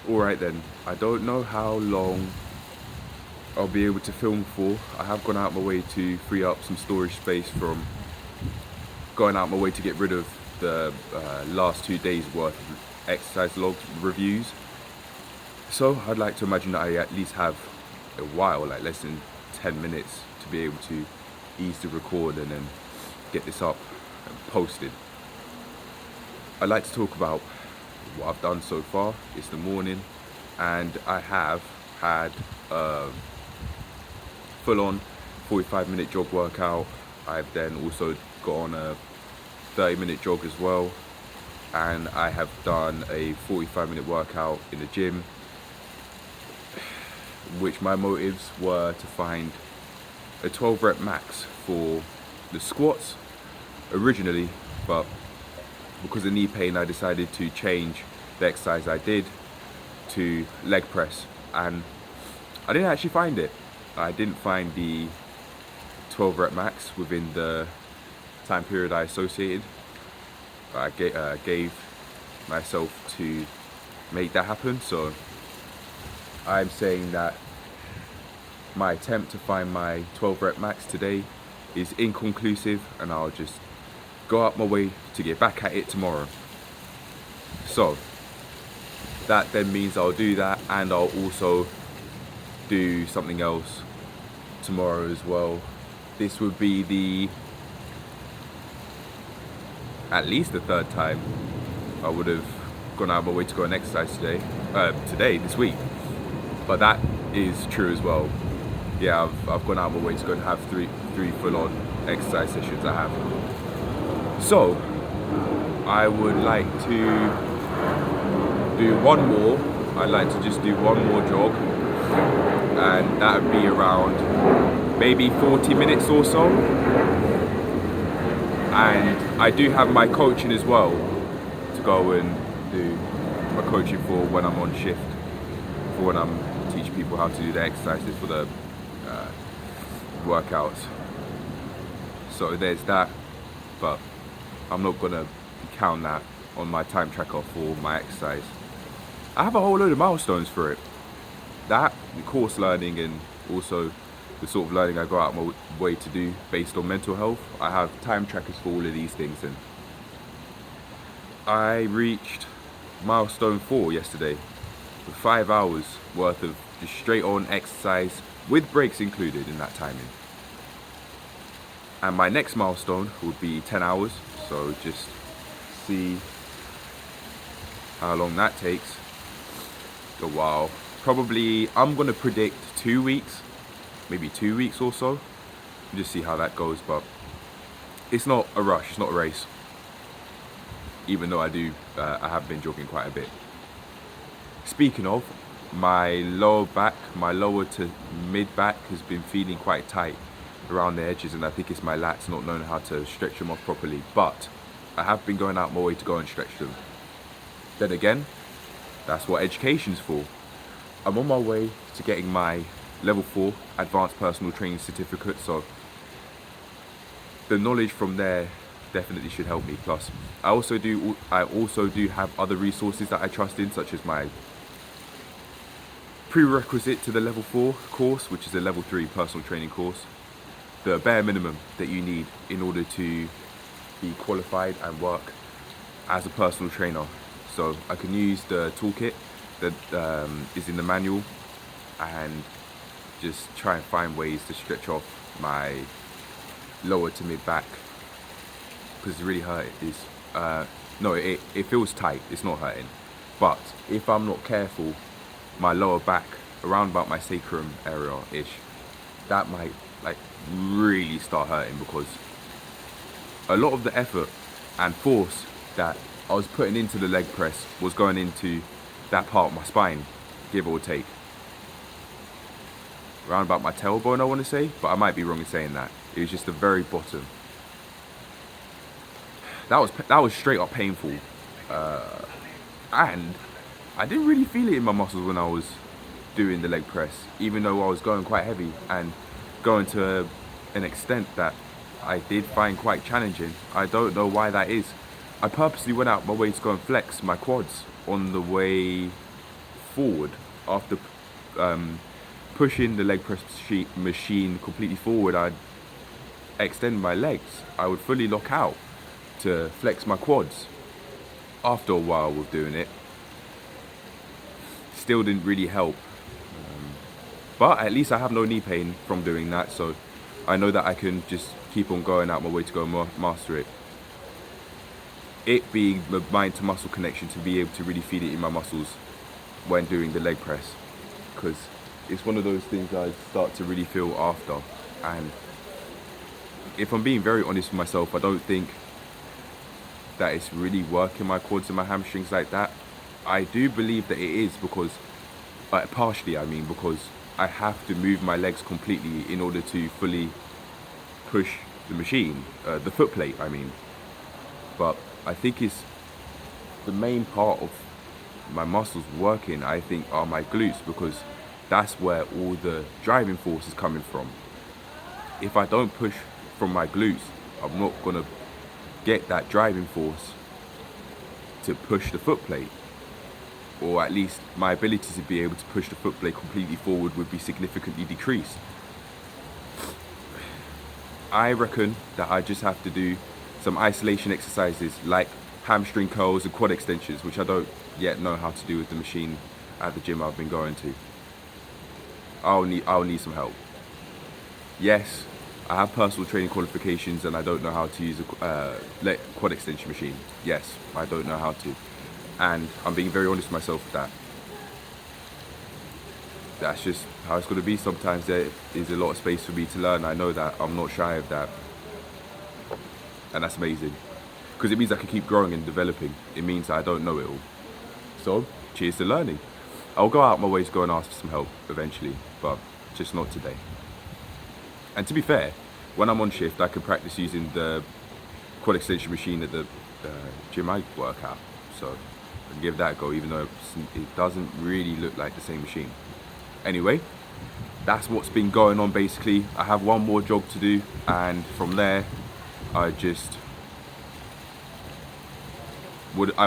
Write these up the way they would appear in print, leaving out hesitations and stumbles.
Alright then, I don't know how long I'll be able to film for. I have gone out my way to free up some storage space from going out my way to get rid of the last 2 days worth of exercise log reviews. So I'd like to imagine that I at least have a while, like less than 10 minutes, to be able to ease the record and then get this up and posted. I'd like to talk about what I've done so far. It's the morning and I have had a full-on 45-minute jog workout. I've then also got on a 30-minute jog as well, and I have done a 45-minute workout in the gym, which my motives were to find a 12 rep max for the squats originally, but because of knee pain I decided to change the exercise I did to leg press, and I didn't actually find it. I didn't find the 12 rep max within the time period I associated. I gave myself to make that happen, so I'm saying that my attempt to find my 12 rep max today is inconclusive, and I'll just go up my way to get back at it tomorrow. So that then means I'll do that, and I'll also do something else tomorrow as well. This would be at least the third time I would have gone out of my way to go and exercise this week. But that is true as well. Yeah, I've gone out of my way to go and have three full-on exercise sessions I have. So I would like to do one more. I'd like to just do one more jog, and that would be around maybe 40 minutes or so. And I do have my coaching as well to go and do my coaching for when I'm on shift, for when I'm teaching people how to do the exercises for the workouts. So there's that, but I'm not gonna count that on my time tracker for my exercise. I have a whole load of milestones for it. That, the course learning, and also the sort of learning I go out my way to do based on mental health. I have time trackers for all of these things, and I reached milestone 4 yesterday with 5 hours worth of just straight on exercise with breaks included in that timing. And my next milestone would be 10 hours, so just see how long that takes. A while. Probably, I'm gonna predict 2 weeks, maybe 2 weeks or so. Just see how that goes, but it's not a rush, it's not a race. Even though I have been jogging quite a bit. Speaking of, my lower back, my lower to mid back has been feeling quite tight around the edges, and I think it's my lats not knowing how to stretch them off properly. But I have been going out my way to go and stretch them. Then again, that's what education's for. I'm on my way to getting my level 4 advanced personal training certificate, so the knowledge from there definitely should help me. Plus I also do have other resources that I trust in, such as my prerequisite to the level 4 course, which is a level 3 personal training course, the bare minimum that you need in order to be qualified and work as a personal trainer. So I can use the toolkit that is in the manual and just try and find ways to stretch off my lower to mid back, because it's really hurting. It feels tight, it's not hurting, but if I'm not careful, my lower back around about my sacrum area ish, that might like really start hurting, because a lot of the effort and force that I was putting into the leg press was going into that part of my spine, give or take. Around about my tailbone, I want to say, but I might be wrong in saying that. It was just the very bottom. That was straight up painful. And I didn't really feel it in my muscles when I was doing the leg press, even though I was going quite heavy and going to an extent that I did find quite challenging. I don't know why that is. I purposely went out my way to go and flex my quads on the way forward after pushing the leg press machine completely forward. I'd extend my legs. I would fully lock out to flex my quads. After a while with doing it, still didn't really help. But at least I have no knee pain from doing that, so I know that I can just keep on going out my way to go master it. It being the mind to muscle connection to be able to really feed it in my muscles when doing the leg press, because it's one of those things I start to really feel after. And if I'm being very honest with myself, I don't think that it's really working my quads and my hamstrings like that. I do believe that it is because, partially I mean, because I have to move my legs completely in order to fully push the machine, the foot plate I mean. But I think it's the main part of my muscles working, I think, are my glutes, because that's where all the driving force is coming from. If I don't push from my glutes, I'm not gonna get that driving force to push the foot plate, or at least my ability to be able to push the foot plate completely forward would be significantly decreased. I reckon that I just have to do some isolation exercises like hamstring curls and quad extensions, which I don't yet know how to do with the machine at the gym I've been going to. I'll need some help. Yes, I have personal training qualifications and I don't know how to use a quad extension machine. Yes, I don't know how to. And I'm being very honest with myself with that. That's just how it's going to be. Sometimes there is a lot of space for me to learn. I know that. I'm not shy of that. And that's amazing. Because it means I can keep growing and developing. It means that I don't know it all. So, cheers to learning. I'll go out my way to go and ask for some help eventually, but just not today. And to be fair, when I'm on shift, I can practice using the quad extension machine at the gym I work at. So I can give that a go, even though it doesn't really look like the same machine. Anyway, that's what's been going on basically. I have one more jog to do, and from there, I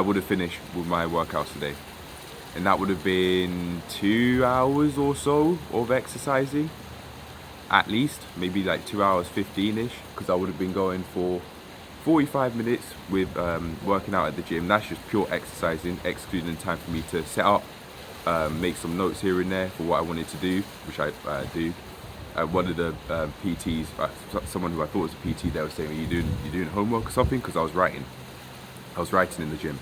would have finished with my workouts today. And that would have been 2 hours or so of exercising. At least, maybe like 2 hours 15-ish, because I would have been going for 45 minutes with working out at the gym. That's just pure exercising, excluding time for me to set up, make some notes here and there for what I wanted to do, which I do. One of the PTs, someone who I thought was a PT, they were saying, are you doing homework or something? Because I was writing in the gym.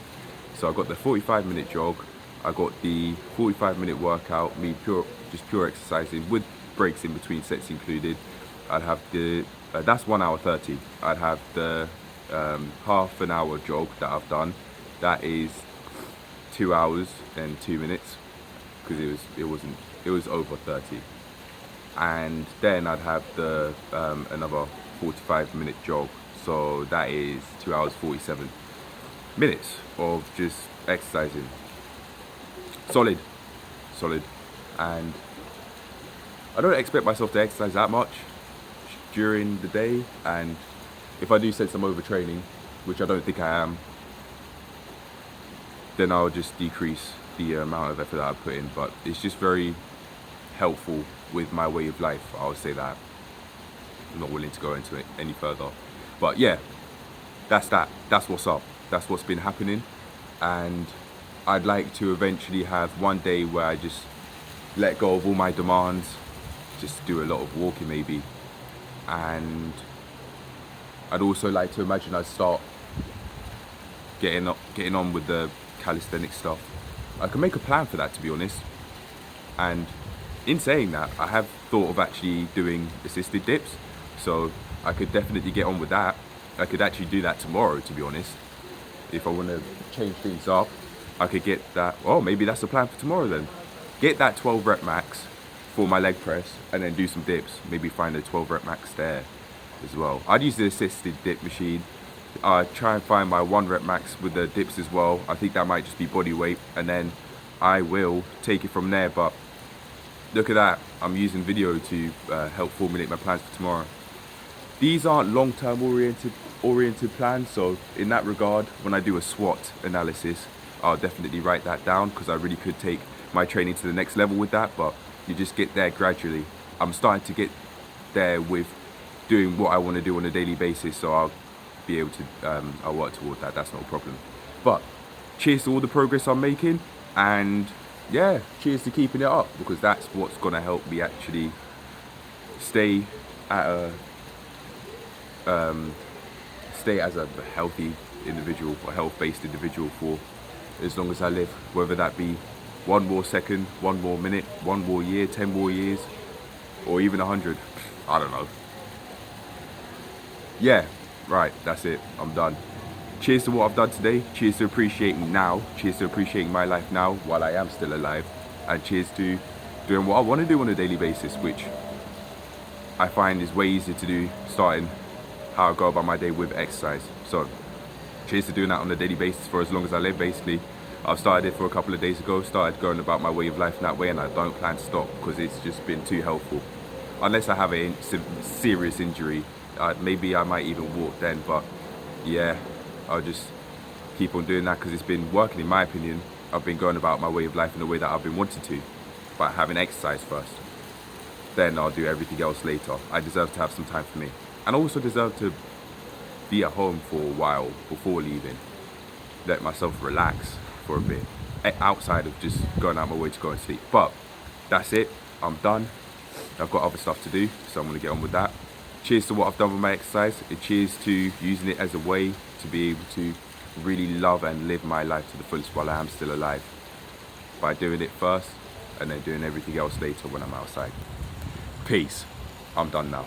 So I got the 45-minute jog, I got the 45-minute workout, just pure exercising with breaks in between sets included. I'd have the that's 1 hour 30. I'd have the half an hour jog that I've done. That is 2 hours and 2 minutes, because it was over 30. And then I'd have the another 45-minute jog. So that is 2 hours 47 minutes of just exercising. Solid. And I don't expect myself to exercise that much during the day, and if I do sense I'm overtraining, which I don't think I am, then I'll just decrease the amount of effort that I put in. But it's just very helpful with my way of life, I would say that. I'm not willing to go into it any further. But yeah, that's what's up. That's what's been happening. And I'd like to eventually have one day where I just let go of all my demands, just do a lot of walking maybe. And I'd also like to imagine I'd start getting on with the calisthenics stuff. I can make a plan for that, to be honest. And in saying that, I have thought of actually doing assisted dips, so I could definitely get on with that. I could actually do that tomorrow, to be honest. If I want to change things up, I could get that. Oh, maybe that's the plan for tomorrow then. Get that 12 rep max for my leg press and then do some dips. Maybe find a 12 rep max there as well. I'd use the assisted dip machine. Try and find my 1 rep max with the dips as well. I think that might just be body weight, and then I will take it from there. But look at that, I'm using video to help formulate my plans for tomorrow. These aren't long-term oriented plans, so in that regard, when I do a SWOT analysis, I'll definitely write that down because I really could take my training to the next level with that, but you just get there gradually. I'm starting to get there with doing what I want to do on a daily basis, so I'll be able to, I'll work toward that, that's no problem. But cheers to all the progress I'm making, and yeah, cheers to keeping it up, because that's what's going to help me actually stay at stay as a healthy individual, or health-based individual, for as long as I live, whether that be 1 more second, 1 more minute, 1 more year, 10 more years, or even 100. I don't know. Yeah, right, that's it, I'm done. Cheers to what I've done today. Cheers to appreciating now. Cheers to appreciating my life now while I am still alive. And cheers to doing what I want to do on a daily basis, which I find is way easier to do starting how I go about my day with exercise. So cheers to doing that on a daily basis for as long as I live, basically. I've started it for a couple of days ago, started going about my way of life in that way, and I don't plan to stop because it's just been too helpful. Unless I have a serious injury, maybe I might even walk then, but yeah, I'll just keep on doing that because it's been working, in my opinion. I've been going about my way of life in the way that I've been wanting to, by having exercise first. Then I'll do everything else later. I deserve to have some time for me. And I also deserve to be at home for a while before leaving. Let myself relax for a bit, outside of just going out my way to go and sleep. But that's it, I'm done. I've got other stuff to do, so I'm gonna get on with that. Cheers to what I've done with my exercise, and cheers to using it as a way to be able to really love and live my life to the fullest while I am still alive, by doing it first and then doing everything else later when I'm outside. Peace. I'm done now.